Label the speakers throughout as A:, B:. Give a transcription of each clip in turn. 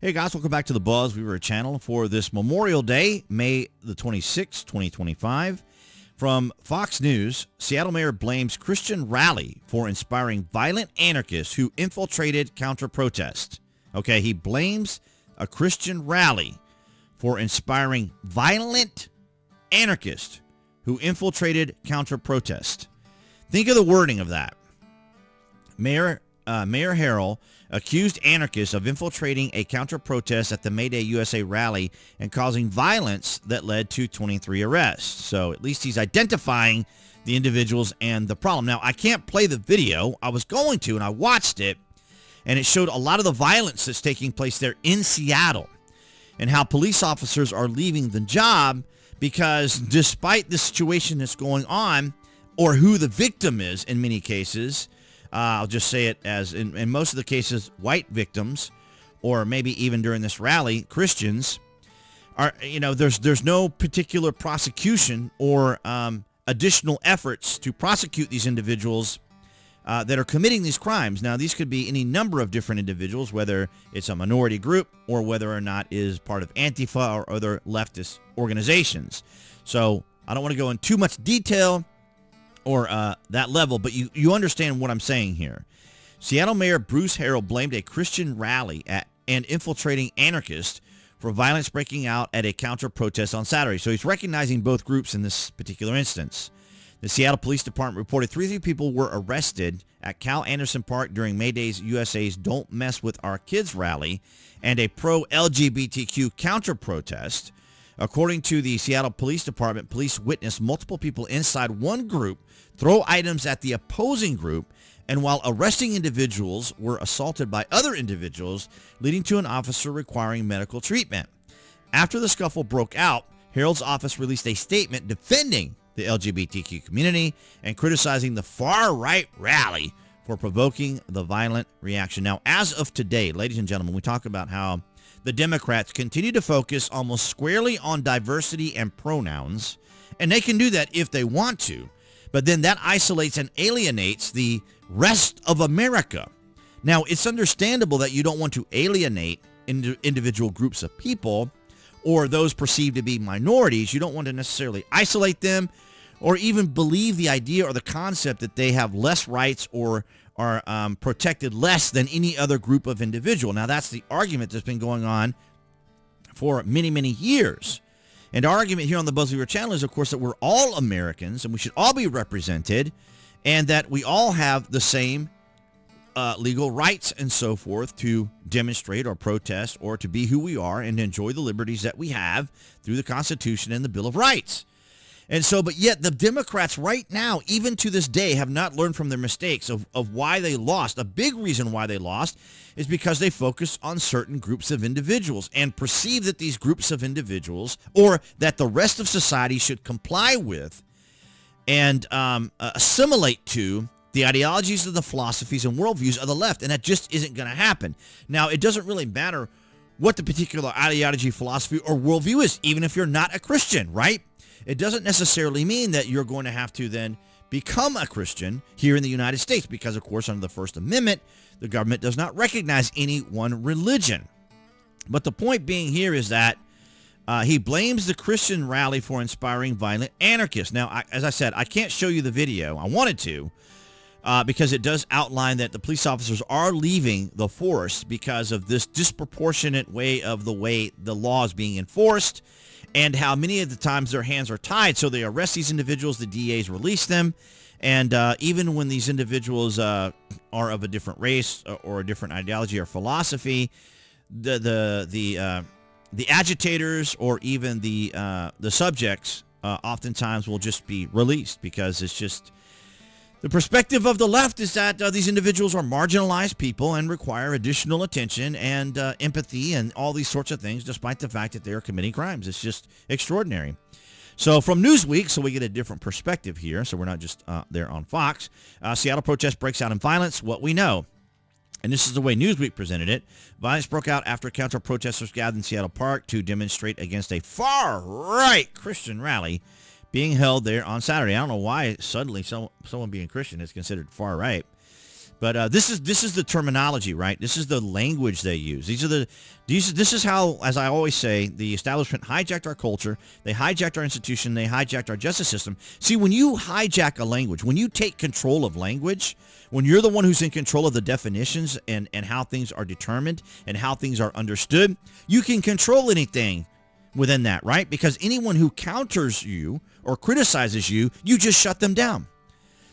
A: Hey guys, welcome back to the BuzWeaver channel for this Memorial Day, May the 26th, 2025. From Fox News, Seattle mayor blames Christian rally for inspiring violent anarchists who infiltrated counter-protest. Okay, he blames a Christian rally for inspiring violent anarchists who infiltrated counter-protest. Think of the wording of that. Mayor Harrell accused anarchists of infiltrating a counter-protest at the MayDayUSA rally and causing violence that led to 23 arrests. So at least he's identifying the individuals and the problem. Now, I can't play the video. I was going to, and I watched it, and it showed a lot of the violence that's taking place there in Seattle and how police officers are leaving the job because despite the situation that's going on, or who the victim is in many cases, I'll just say it as in most of the cases, white victims, or maybe even during this rally, Christians are, there's no particular prosecution or additional efforts to prosecute these individuals that are committing these crimes. Now, these could be any number of different individuals, whether it's a minority group or whether or not is part of Antifa or other leftist organizations. So I don't want to go in too much detail or that level, but you understand what I'm saying here. Seattle Mayor Bruce Harrell blamed a Christian rally and infiltrating anarchists for violence breaking out at a counter-protest on Saturday. So he's recognizing both groups in this particular instance. The Seattle Police Department reported 3 people were arrested at Cal Anderson Park during MayDayUSA's Don't Mess With Our Kids rally and a pro-LGBTQ counter-protest. According to the Seattle Police Department, police witnessed multiple people inside one group throw items at the opposing group, and while arresting individuals, were assaulted by other individuals, leading to an officer requiring medical treatment. After the scuffle broke out, Harrell's office released a statement defending the LGBTQ community and criticizing the far-right rally for provoking the violent reaction. Now, as of today, ladies and gentlemen, we talk about how the Democrats continue to focus almost squarely on diversity and pronouns, and they can do that if they want to, but then that isolates and alienates the rest of America. Now, it's understandable that you don't want to alienate individual groups of people or those perceived to be minorities. You don't want to necessarily isolate them or even believe the idea or the concept that they have less rights or are protected less than any other group of individual. Now, that's the argument that's been going on for many, many years. And our argument here on the BuzWeaver channel is, of course, that we're all Americans and we should all be represented and that we all have the same legal rights and so forth to demonstrate or protest or to be who we are and enjoy the liberties that we have through the Constitution and the Bill of Rights. And so, but yet the Democrats right now, even to this day, have not learned from their mistakes of why they lost. A big reason why they lost is because they focus on certain groups of individuals and perceive that these groups of individuals or that the rest of society should comply with and assimilate to the ideologies of the philosophies and worldviews of the left. And that just isn't going to happen. Now, it doesn't really matter what the particular ideology, philosophy, or worldview is, even if you're not a Christian, right? It doesn't necessarily mean that you're going to have to then become a Christian here in the United States because, of course, under the First Amendment, the government does not recognize any one religion. But the point being here is that he blames the Christian rally for inspiring violent anarchists. Now, as I said, I can't show you the video. I wanted to because it does outline that the police officers are leaving the force because of this disproportionate way the law is being enforced, and how many of the times their hands are tied. So they arrest these individuals, the DAs release them, and even when these individuals are of a different race or a different ideology or philosophy, the agitators or even the subjects oftentimes will just be released because it's just the perspective of the left is that these individuals are marginalized people and require additional attention and empathy and all these sorts of things, despite the fact that they are committing crimes. It's just extraordinary. So from Newsweek, so we get a different perspective here, so we're not just there on Fox, Seattle protest breaks out in violence, what we know. And this is the way Newsweek presented it. Violence broke out after counter-protesters gathered in Seattle Park to demonstrate against a far-right Christian rally being held there on Saturday. I don't know why suddenly someone being Christian is considered far right. But this is the terminology, right? This is the language they use. This is how, as I always say, the establishment hijacked our culture. They hijacked our institution. They hijacked our justice system. See, when you hijack a language, when you take control of language, when you're the one who's in control of the definitions and how things are determined and how things are understood, you can control anything within that, right? Because anyone who counters you or criticizes you, you just shut them down.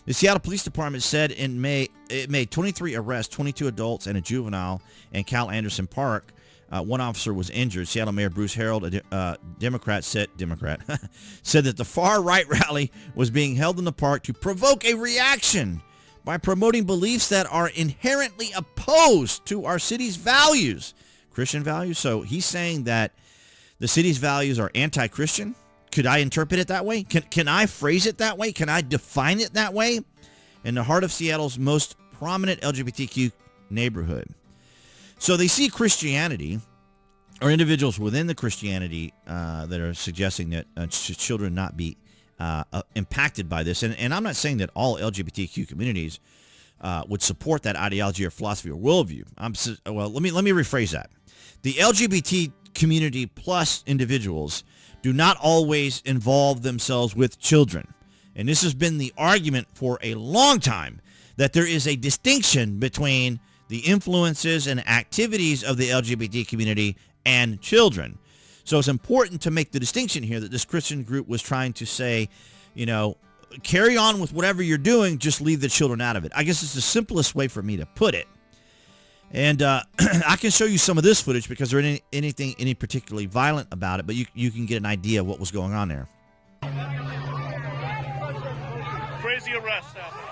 A: The Seattle Police Department said in May it made 23 arrests, 22 adults and a juvenile in Cal Anderson Park. One officer was injured. Seattle Mayor Bruce Harrell, a Democrat, said that the far-right rally was being held in the park to provoke a reaction by promoting beliefs that are inherently opposed to our city's values, Christian values. So he's saying that the city's values are anti-Christian. Could I interpret it that way? Can I phrase it that way? Can I define it that way? In the heart of Seattle's most prominent LGBTQ neighborhood. So they see Christianity, or individuals within the Christianity that are suggesting that children not be impacted by this. And I'm not saying that all LGBTQ communities would support that ideology or philosophy or worldview. Well, let me rephrase that. The LGBT community plus individuals do not always involve themselves with children. And this has been the argument for a long time, that there is a distinction between the influences and activities of the LGBT community and children. So it's important to make the distinction here that this Christian group was trying to say, carry on with whatever you're doing, just leave the children out of it. I guess it's the simplest way for me to put it. And I can show you some of this footage because there isn't anything any particularly violent about it, but you can get an idea of what was going on there.
B: Crazy arrest happening.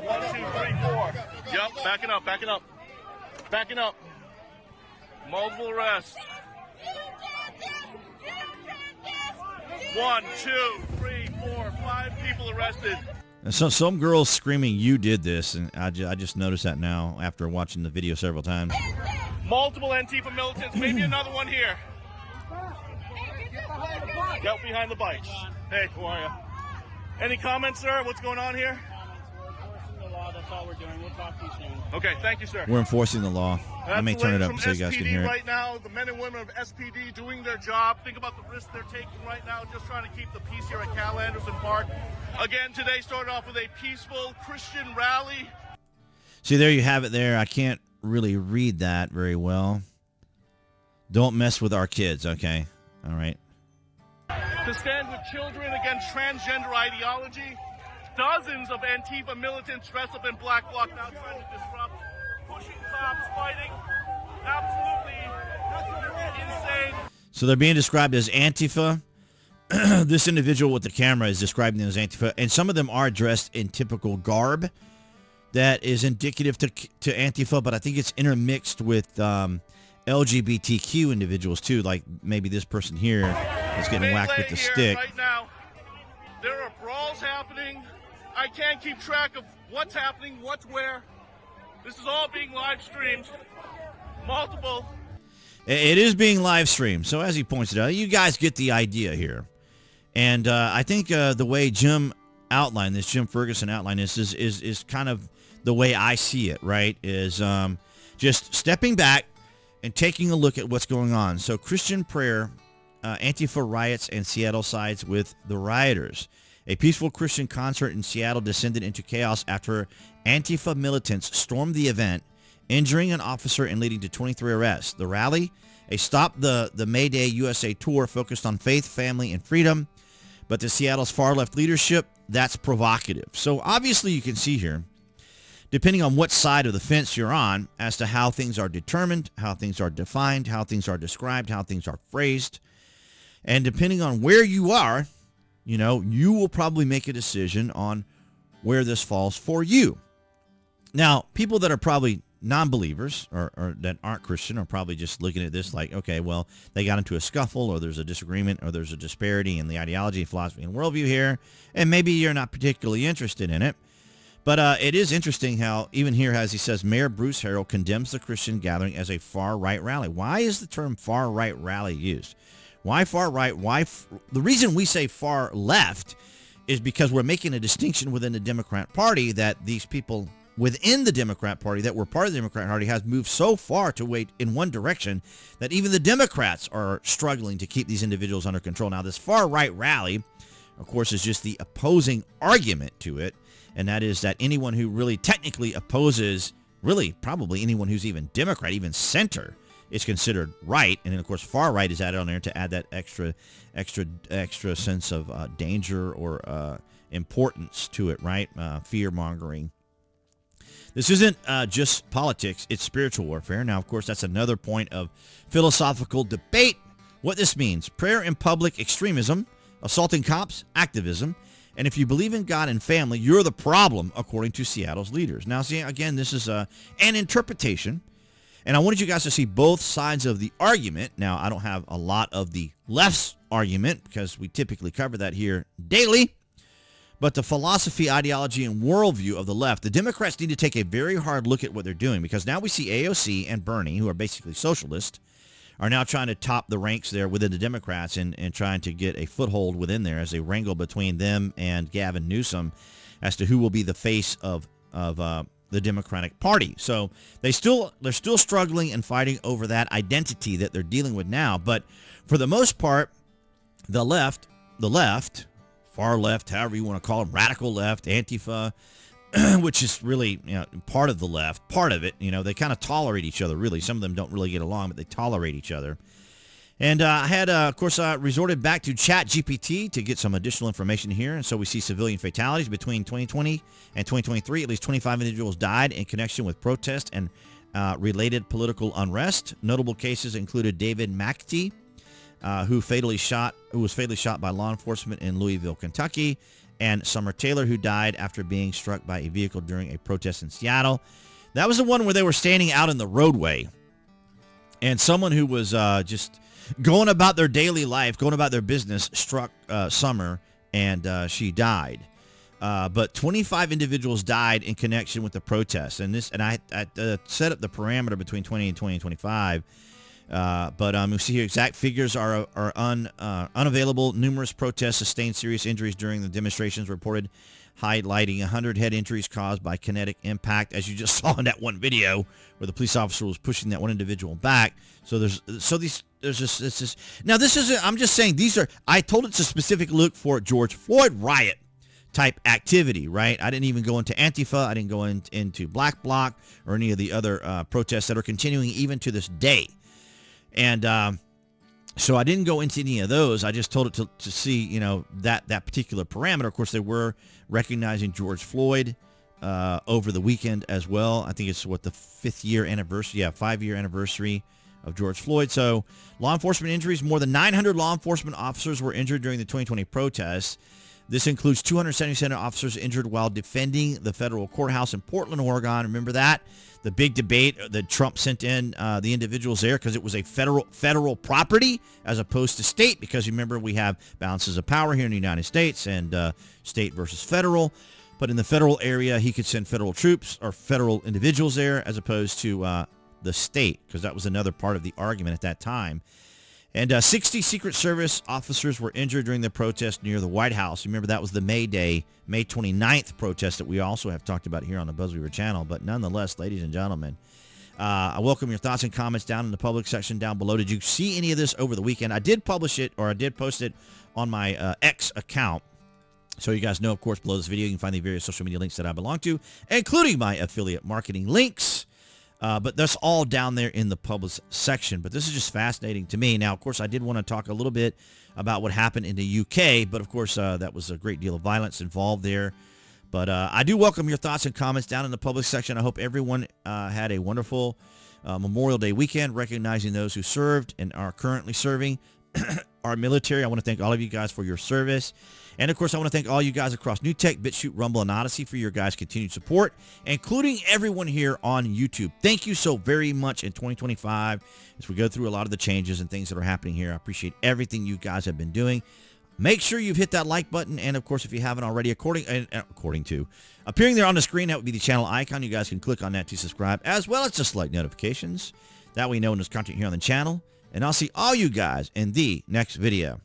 B: 1, 2, 3, 4. Yep, backing up. Multiple arrests. 1, 2, 3, 4, 5 people arrested.
A: And so some girls screaming, "You did this," and I just noticed that now after watching the video several times.
B: Multiple Antifa militants, maybe another one here. Get behind the bikes. Hey, how are you? Any comments, sir? What's going on here?
C: Enforcing the law, that's all we're doing. We'll talk to you soon.
B: Okay, thank you, sir.
A: We're enforcing the law. Let me turn it up so you guys can hear it.
B: Right now, the men and women of SPD doing their job. Think about the risks they're taking right now, just trying to keep the peace here at Cal Anderson Park. Again, today started off with a peaceful Christian rally.
A: See, there you have it there. I can't really read that very well. Don't mess with our kids, okay? All right.
B: To stand with children against transgender ideology. Dozens of Antifa militants dressed up in black bloc now trying to disrupt, pushing cops, fighting. Absolutely insane.
A: So they're being described as Antifa. This individual with the camera is describing them as Antifa, and some of them are dressed in typical garb that is indicative to Antifa, but I think it's intermixed with LGBTQ individuals too, like maybe this person here is getting whacked with the stick.
B: Right now, there are brawls happening. I can't keep track of what's happening, what's where. This is all being live streamed. Multiple.
A: It is being live streamed, so as he points it out, you guys get the idea here. And I think the way Jim Ferguson outlined this is kind of the way I see it, right? Is just stepping back and taking a look at what's going on. So Christian prayer, Antifa riots, and Seattle sides with the rioters. A peaceful Christian concert in Seattle descended into chaos after Antifa militants stormed the event, injuring an officer and leading to 23 arrests. The rally, a Stop the MayDayUSA tour, focused on faith, family, and freedom. But to Seattle's far-left leadership, that's provocative. So obviously you can see here, depending on what side of the fence you're on, as to how things are determined, how things are defined, how things are described, how things are phrased. And depending on where you are, you will probably make a decision on where this falls for you. Now, people that are probably non-believers or that aren't Christian are probably just looking at this like, okay, well, they got into a scuffle, or there's a disagreement, or there's a disparity in the ideology, philosophy, and worldview here, and maybe you're not particularly interested in it. But it is interesting how, even here, as he says, Mayor Bruce Harrell condemns the Christian gathering as a far-right rally. Why is the term far-right rally used? Why far-right? The reason we say far-left is because we're making a distinction within the Democrat Party that these people within the Democrat Party that were part of the Democrat Party has moved so far to wait in one direction that even the Democrats are struggling to keep these individuals under control. Now, this far-right rally, of course, is just the opposing argument to it, and that is that anyone who really technically opposes, really probably anyone who's even Democrat, even center, is considered right. And then, of course, far right is added on there to add that extra sense of danger or importance to it, right? Fear-mongering. This isn't just politics, it's spiritual warfare. Now, of course, that's another point of philosophical debate. What this means: prayer in public extremism, assaulting cops, activism. And if you believe in God and family, you're the problem, according to Seattle's leaders. Now, see, again, this is an interpretation. And I wanted you guys to see both sides of the argument. Now, I don't have a lot of the left's argument because we typically cover that here daily. But the philosophy, ideology, and worldview of the left, the Democrats need to take a very hard look at what they're doing, because now we see AOC and Bernie, who are basically socialists, are now trying to top the ranks there within the Democrats and trying to get a foothold within there as they wrangle between them and Gavin Newsom as to who will be the face of the Democratic Party. So they're still struggling and fighting over that identity that they're dealing with now. But for the most part, the left, far left, however you want to call them, radical left, Antifa, which is really, part of the left, part of it, they kind of tolerate each other, really. Some of them don't really get along, but they tolerate each other. And I had, of course, resorted back to ChatGPT to get some additional information here. And so we see civilian fatalities between 2020 and 2023. At least 25 individuals died in connection with protest and related political unrest. Notable cases included David McAtee, who was fatally shot by law enforcement in Louisville, Kentucky, and Summer Taylor, who died after being struck by a vehicle during a protest in Seattle. That was the one where they were standing out in the roadway, and someone who was just going about their daily life, going about their business, struck Summer, and she died. But 25 individuals died in connection with the protest, and I set up the parameter between 20 and 2025. But we see here exact figures are unavailable. Numerous protests sustained serious injuries during the demonstrations, reported highlighting 100 head injuries caused by kinetic impact, as you just saw in that one video where the police officer was pushing that one individual back. So there's this. Now this is, I'm just saying, I told it's a specific look for George Floyd riot type activity, right? I didn't even go into Antifa. I didn't go into Black Bloc or any of the other protests that are continuing even to this day. And so I didn't go into any of those. I just told it to see, that particular parameter. Of course, they were recognizing George Floyd over the weekend as well. I think it's the 5-year anniversary. Yeah, 5-year anniversary of George Floyd. So law enforcement injuries. More than 900 law enforcement officers were injured during the 2020 protests. This includes 277 officers injured while defending the federal courthouse in Portland, Oregon. Remember that? The big debate that Trump sent in the individuals there because it was a federal property as opposed to state, because remember we have balances of power here in the United States and state versus federal. But in the federal area, he could send federal troops or federal individuals there as opposed to the state, because that was another part of the argument at that time. And 60 Secret Service officers were injured during the protest near the White House. Remember, that was the May 29th protest that we also have talked about here on the BuzWeaver channel. But nonetheless, ladies and gentlemen, I welcome your thoughts and comments down in the public section down below. Did you see any of this over the weekend? I did publish it, or I did post it on my X account. So you guys know, of course, below this video, you can find the various social media links that I belong to, including my affiliate marketing links. But that's all down there in the public section. But this is just fascinating to me. Now, of course, I did want to talk a little bit about what happened in the UK. But, of course, that was a great deal of violence involved there. But I do welcome your thoughts and comments down in the public section. I hope everyone had a wonderful Memorial Day weekend, recognizing those who served and are currently serving our military. I want to thank all of you guys for your service. And, of course, I want to thank all you guys across New Tech, BitChute, Rumble, and Odyssey for your guys' continued support, including everyone here on YouTube. Thank you so very much in 2025 as we go through a lot of the changes and things that are happening here. I appreciate everything you guys have been doing. Make sure you've hit that like button. And, of course, if you haven't already, according to appearing there on the screen, that would be the channel icon. You guys can click on that to subscribe, as well as just like notifications. That way you know when there's content here on the channel. And I'll see all you guys in the next video.